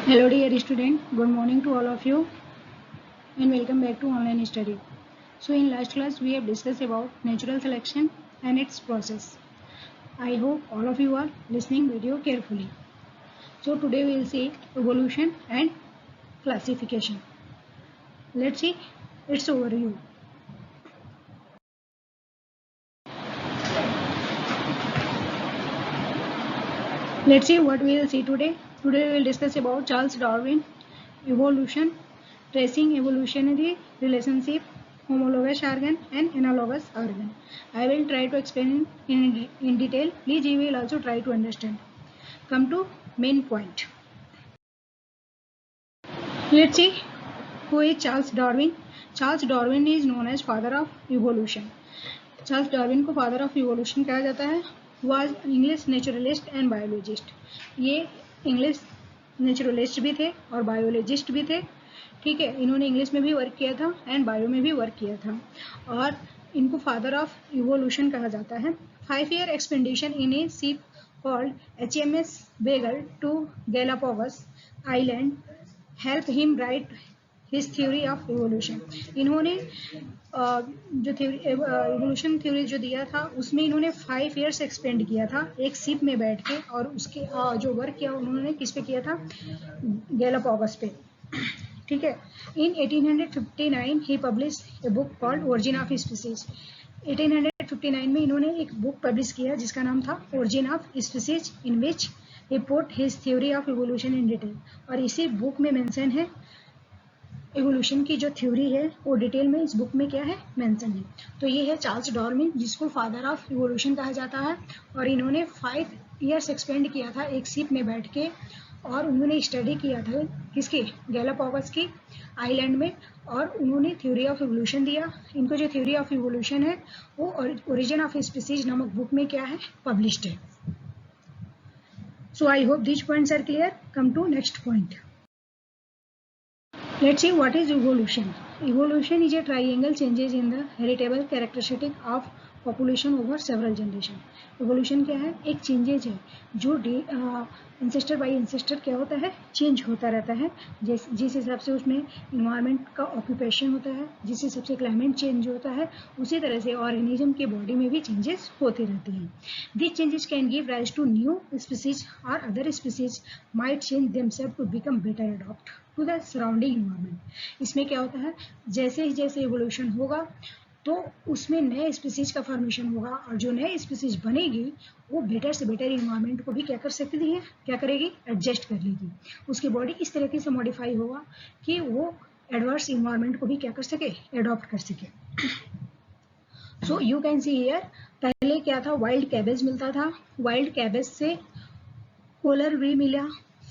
Hello dear student, good morning to all of you and welcome back to online study. So in last class we have discussed about natural selection and its process. I hope all of you are listening video carefully. So today we will see evolution and classification. Let's see its overview. Let's see what we will see today. Today we will discuss about Charles Darwin, evolution, tracing evolutionary relationship, homologous organ and analogous organ. I will try to explain in detail. Please you will also try to understand. Come to main point. Let's see who is Charles Darwin. Charles Darwin is known as father of evolution. Charles Darwin को father of evolution कहा जाता है. Was English naturalist and biologist. ये English naturalist भी थे और biologist भी थे. ठीक है, इन्होंने इंग्लिश में भी वर्क किया था एंड बायो में भी वर्क किया था और इनको फादर ऑफ इवोल्यूशन कहा जाता है. 5 year expedition in a ship called HMS Beagle to Galapagos island help him write his theory of evolution. इन्होंने जो इवोल्यूशन थ्योरी जो दिया था उसमें इन्होंने 5 years एक्सपेंड किया था एक शिप में बैठ के और उसके जो वर्क किया उन्होंने किस पे किया था, गैलापागोस पे. ठीक है. In 1859 he publish a book called Origin of Species. 1859 में इन्होंने एक बुक पब्लिश किया जिसका नाम था origin of species in which he put his theory of evolution in detail. और इसी बुक में मेंशन है इवोल्यूशन की जो थ्योरी है वो डिटेल में इस बुक में क्या है मेंशन है. तो ये है चार्ल्स डार्विन जिसको फादर ऑफ इवोल्यूशन कहा जाता है और इन्होंने 5 years एक्सपेंड किया था एक शिप में बैठ के और उन्होंने स्टडी किया था किसकी, गैलापागोस की आइलैंड में और उन्होंने थ्योरी ऑफ इवोल्यूशन दिया. इनको जो थ्योरी ऑफ इवोल्यूशन है वो ओरिजिन ऑफ स्पीसीज नामक बुक में क्या है पब्लिश्ड है. So I hope this points are clear. Come to next point. Let's see what is evolution. Evolution is a triangle changes in the heritable characteristic of population over several generation. Evolution क्या है, एक changes है जो ancestor by ancestor क्या होता है change होता रहता है. जिस हिसाब से उसमें इन्वायरमेंट का ऑक्यूपेशन होता है, जिस हिसाब से क्लाइमेट चेंज होता है, उसी तरह से ऑर्गेनिज्म के बॉडी में भी चेंजेस होते रहते हैं. This changes can give rise to new species और other species might change themselves to become better adopt to the surrounding environment. इसमें क्या होता है, जैसे ही जैसे इवोल्यूशन होगा तो उसमें नए स्पीसीज का फॉर्मेशन होगा और जो नए स्पीसीज बनेगी वो बेटर से बेटर इन्वायरमेंट को भी क्या कर सकती है, क्या करेगी, एडजस्ट कर लेगी. उसकी बॉडी इस तरीके से मॉडिफाई होगा कि वो एडवर्स इन्वायरमेंट को भी क्या कर सके, एडॉप्ट कर सके. So you can see here, पहले क्या था, वाइल्ड कैबेज मिलता था. वाइल्ड कैबेज से कोलर भी मिला,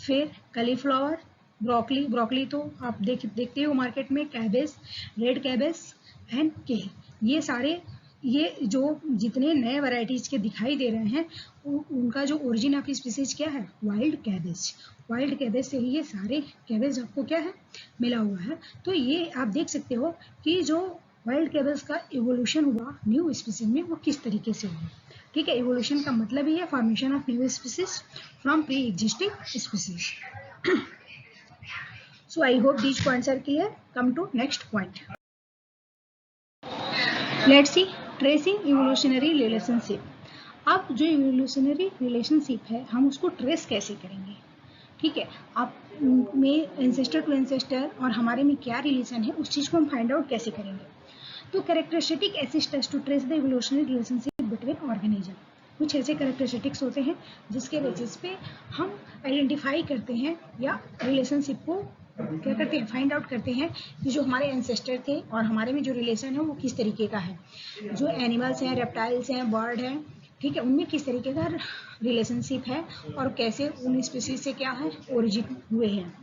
फिर कलीफ्लावर, ब्रोकली तो आप देखते हो मार्केट में, कैबेज, रेड कैबेज एंड केल. ये सारे ये जो जितने नए वैरायटीज के दिखाई दे रहे हैं उनका जो ओरिजिन ऑफ स्पीसीज क्या है, वाइल्ड कैबेज. वाइल्ड कैबेज से ही ये सारे कैबेज आपको क्या है मिला हुआ है. तो ये आप देख सकते हो कि जो वाइल्ड कैबेज का इवोल्यूशन हुआ न्यू स्पीसीज में वो किस तरीके से हुआ. ठीक है, इवोल्यूशन का मतलब ही है formation of new species from pre existing species. So I hope these points are clear. Come to next point. Let's see tracing evolutionary relationship. अब जो evolutionary relationship है हम उसको ट्रेस कैसे करेंगे. ठीक है, आप में एंसेस्टर टू एंसेस्टर और हमारे में क्या रिलेशन है उस चीज को हम फाइंड आउट कैसे करेंगे. तो characteristic assist us to trace the evolutionary relationship between organism. कुछ ऐसे कैरेक्टरिस्टिक्स होते हैं जिसके बेसिस पे हम आइडेंटिफाई करते हैं या रिलेशनशिप को क्या करते हैं, फाइंड आउट करते हैं कि जो हमारे एंसेस्टर थे और हमारे में जो रिलेशन है वो किस तरीके का है. जो एनिमल्स हैं, रेप्टाइल्स हैं, बर्ड हैं, ठीक है, उनमें किस तरीके का रिलेशनशिप है और कैसे उन स्पीसीज से क्या है ओरिजिन हुए हैं.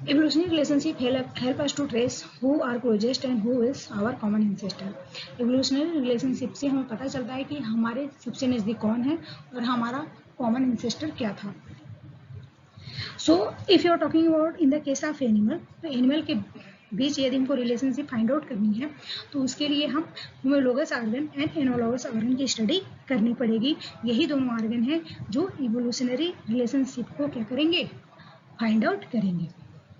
Evolutionary relationship help us to trace who are closest and who is our common ancestor. Evolutionary relationship से हमें पता चलता है कि हमारे सबसे नज़दीक कौन है और हमारा common ancestor क्या था. So if you are talking about in the case of animal, तो animal के बीच यदि हमको रिलेशनशिप फाइंड आउट करनी है तो उसके लिए हम homologous organ and analogous organ की स्टडी करनी पड़ेगी. यही दोनों ऑर्गन हैं जो इवोल्यूशनरी रिलेशनशिप को क्या करेंगे, फाइंड आउट करेंगे।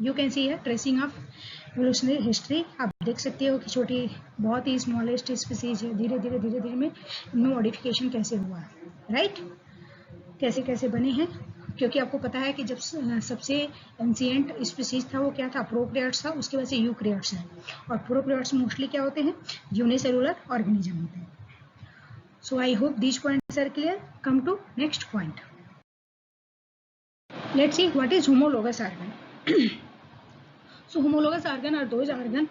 यू कैन सी है ट्रेसिंग ऑफ एवोल्यूशनरी हिस्ट्री। आप देख सकते हो कि छोटी बहुत ही स्मॉलेस्ट स्पीसीज है, धीरे धीरे में इनमें मॉडिफिकेशन कैसे हुआ है, राइट, कैसे कैसे बने हैं। क्योंकि आपको पता है कि जब सबसे एंशिएंट स्पीसीज था वो क्या था, प्रोकैरियोट्स था, उसके वजह से यूकैरियोट्स है, और प्रोकैरियोट्स मोस्टली क्या होते हैं, यूनिसेलुलर ऑर्गेनिज्म होते हैं। So I hope these points are clear. Come to next point. Let's see what is homologous organ. So homologous organ are those organ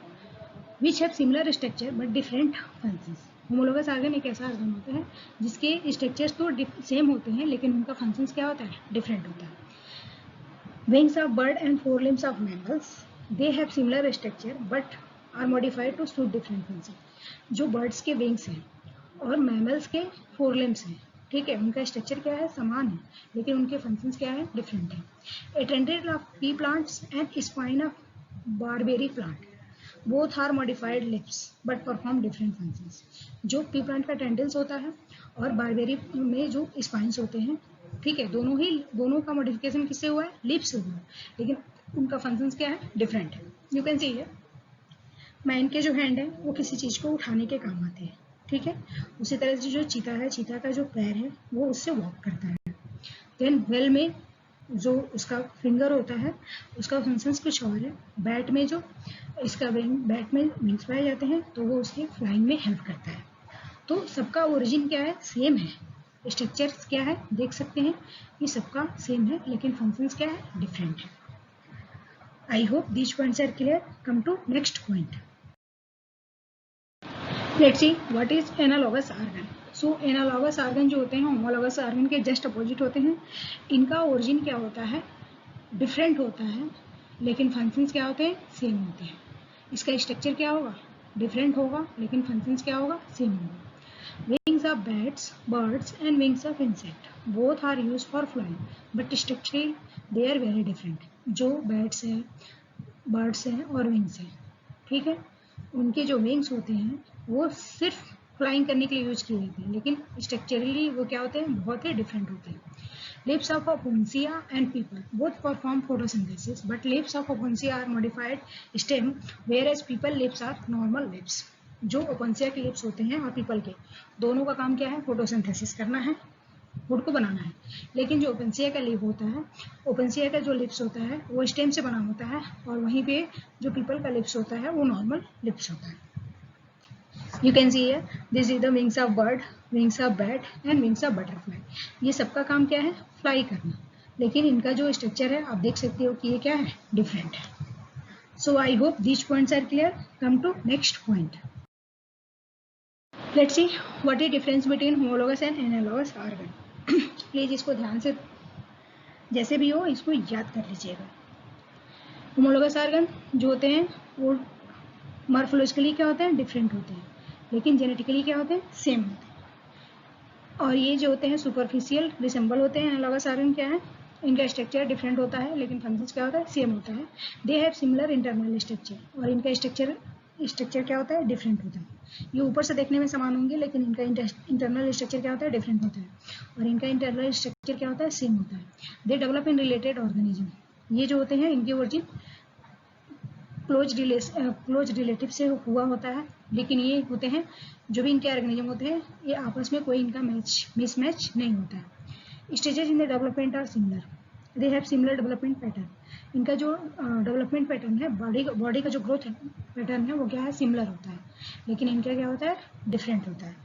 which have similar structure but different functions. Homologous organ एक ऐसा organ होता है जिसके structures तो same होते हैं लेकिन उनका फंक्शंस क्या होता है, डिफरेंट होता है। Wings of bird and four limbs of mammals, they have similar structure but are modified to suit different function. जो बर्ड्स के विंग्स हैं और मैमल्स के फोर लिम्स हैं, ठीक है, उनका स्ट्रक्चर क्या है, समान है, लेकिन उनके फंक्शंस क्या है, डिफरेंट है। A tendril of pea plants and spine of barberry plant both are modified lips but perform different functions. जो पी प्लांट का टेंडल्स होता है और बारबेरी में जो स्पाइंस होते हैं, ठीक है, दोनों का मॉडिफिकेशन किससे हुआ है, लिप्स से हुआ है, लेकिन उनका फंक्शंस क्या है, डिफरेंट है। यू कैन सी है मैन के जो हैंड है वो किसी चीज को उठाने के काम आते हैं, ठीक है, उसी तरह से जो चीता है, चीता का जो पैर है वो उससे वॉक करता है। देन वेल में जो उसका फिंगर होता है उसका फंक्शंस कुछ और है। बैट में जो इसका बैट में विंग्स पाए जाते हैं तो वो उसके फ्लाइंग में हेल्प करता है। तो सबका ओरिजिन क्या है, सेम है, स्ट्रक्चर्स क्या है, देख सकते हैं कि सबका सेम है लेकिन फंक्शंस क्या है, डिफरेंट है। I hope these points are clear. Come to next point. Let's see what is analogous organ. So analogous organ जो होते हैं होमोलॉगस ऑर्गन के जस्ट अपोजिट होते हैं। इनका ओरिजिन क्या होता है, डिफरेंट होता है, लेकिन फंक्शंस क्या होते हैं, सेम होते हैं। इसका स्ट्रक्चर क्या होगा, डिफरेंट होगा, लेकिन फंक्शंस क्या होगा, सेम होगा। Wings of bats, birds and wings of insect both are use for flying but structurally they are very different. जो बैट्स हैं, बर्ड्स हैं और विंग्स हैं, ठीक है, उनके जो विंग्स होते हैं वो सिर्फ फ्लाइंग करने के लिए यूज किए जाते हैं, लेकिन स्ट्रक्चरली वो क्या होते हैं, बहुत ही डिफरेंट होते हैं। Lips of Opuntia and people both perform photosynthesis, but lips of Opuntia are modified stem, whereas people lips are normal lips. जो ओपनसिया के लिप्स होते हैं और पीपल के, दोनों का काम क्या है, फोटोसिंथेसिस करना है, फूड को बनाना है। लेकिन जो ओपनसिया का लिप होता है, ओपनसिया का जो लिप्स होता है वो स्टेम से बना होता है, और वहीं पे जो पीपल का लिप्स होता है वो नॉर्मल लिप्स होता है। You can see here, this is the wings of bird, wings of bat and wings of butterfly. ये सबका काम क्या है, फ्लाई करना, लेकिन इनका जो स्ट्रक्चर है आप देख सकते हो कि ये क्या है, डिफरेंट है। So I hope these points are clear. Come to next point. Let's see what is difference between homologous and analogous organ. Please इसको ध्यान से जैसे भी हो इसको याद कर लीजिएगा। होमोलोगस ऑर्गन जो होते हैं वो मॉर्फोलॉजिकली क्या होते हैं, डिफरेंट होते हैं, लेकिन जेनेटिकली क्या होते हैं, सेम होते हैं। और ये जो होते हैं सुपरफिशियल रिसेंबल होते हैं। एनालॉगस ऑर्गन क्या है, इनका स्ट्रक्चर डिफरेंट होता है लेकिन फंक्शंस क्या होता है, सेम होता है। दे हैव सिमिलर इंटरनल स्ट्रक्चर, और इनका स्ट्रक्चर क्या होता है, डिफरेंट होता है। ये ऊपर से देखने में समान होंगे लेकिन इनका इंटरनल स्ट्रक्चर क्या होता है, डिफरेंट होता है, और इनका इंटरनल स्ट्रक्चर क्या होता है, सेम होता है। They develop in related organism, ये जो होते हैं इनकी ओरिजिन क्लोज रिलेटिव से हुआ होता है, लेकिन ये होते हैं जो भी इनके ऑर्गेनिज्म होते हैं ये आपस में कोई इनका मिसमैच नहीं होता है। Stages in the development are similar, they have similar development pattern. इनका जो डेवलपमेंट पैटर्न है, बॉडी का जो ग्रोथ पैटर्न है वो क्या है, सिमिलर होता है, लेकिन इनका क्या होता है, डिफरेंट होता है।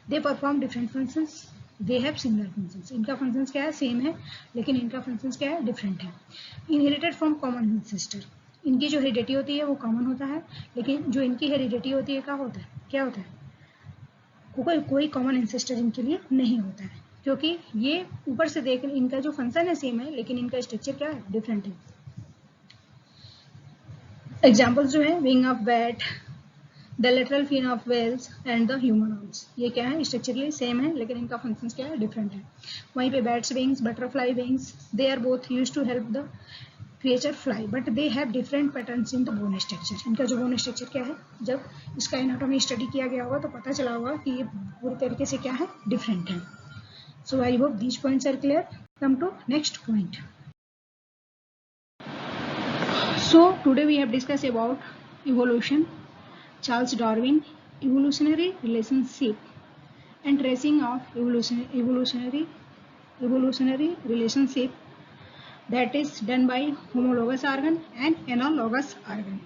They perform different functions, they have similar functions. इनका फंक्शंस क्या है, सेम है, लेकिन इनका फंक्शंस क्या है, डिफरेंट है। इनहेरिटेड फ्रॉम कॉमन एंसेस्टर, इनकी जो हेरिडिटी होती है वो कॉमन होता है, लेकिन जो इनकी हेरिडिटी होती है क्या होता है, कोई कॉमन एंसेस्टर इनके लिए नहीं होता है, क्योंकि ये ऊपर से देख इनका जो फंक्शन है सेम है लेकिन इनका स्ट्रक्चर क्या है, डिफरेंट है। एग्जाम्पल्स जो है, wing of bat, the lateral fin of whales and the human arms, ये क्या है, स्ट्रक्चरली सेम है लेकिन इनका फंक्शंस क्या है, डिफरेंट है। वहीं पे bats wings, butterfly wings, they are both used to help the creature fly but they have different patterns in the bone structure. इनका जो बोन स्ट्रक्चर क्या है, जब इसका एनाटॉमी स्टडी किया गया होगा तो पता चला होगा कि ये पूरी तरीके से क्या है, डिफरेंट है। So I hope these points are clear. Come to next point. So today we have discussed about evolution, Charles Darwin, evolutionary relationship, and tracing of evolutionary relationship that is done by homologous organ and analogous organ.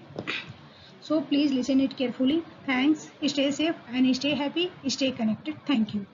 So please listen it carefully. Thanks. Stay safe and stay happy. Stay connected. Thank you.